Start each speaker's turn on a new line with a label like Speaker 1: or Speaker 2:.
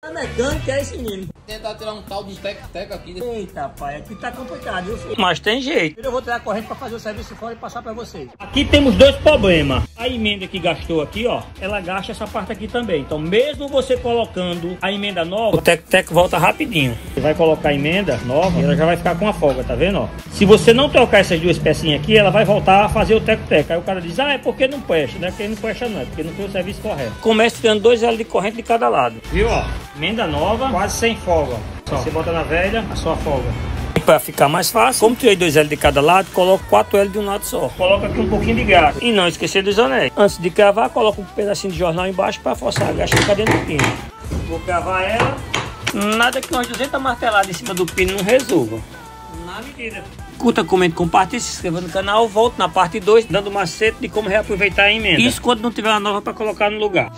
Speaker 1: A mecânica é esse menino.
Speaker 2: Tentar tirar um tal do tec-tec aqui.
Speaker 1: Eita, pai, aqui tá complicado, viu, filho? Mas tem jeito. Eu vou tirar a corrente pra fazer o serviço fora e passar pra vocês. Aqui temos dois problemas. A emenda que gastou aqui, ó, ela gasta essa parte aqui também. Então, mesmo você colocando a emenda nova, o tec-tec volta rapidinho. Você vai colocar a emenda nova e ela já vai ficar com a folga, tá vendo, ó? Se você não trocar essas duas pecinhas aqui, ela vai voltar a fazer o tec-tec. Aí o cara diz, ah, é porque não presta, né? Porque não presta não, é porque não foi o serviço correto. Começa tirando 2 L de corrente de cada lado. Viu, ó? Emenda nova, quase sem folga. Só. Você bota na velha, a sua folga. Para ficar mais fácil, como tirei 2 L de cada lado, coloco 4 L de um lado só. Coloca aqui um pouquinho de graxa. E não esquecer dos anéis. Antes de cravar, coloca um pedacinho de jornal embaixo para forçar a graxa ficar dentro do pino. Vou cravar ela. Nada que umas 200 marteladas em cima do pino não resolva. Na medida. Curta, comente, compartilhe, se inscreva no canal. Volto na parte 2, dando macete de como reaproveitar a emenda. Isso quando não tiver uma nova para colocar no lugar.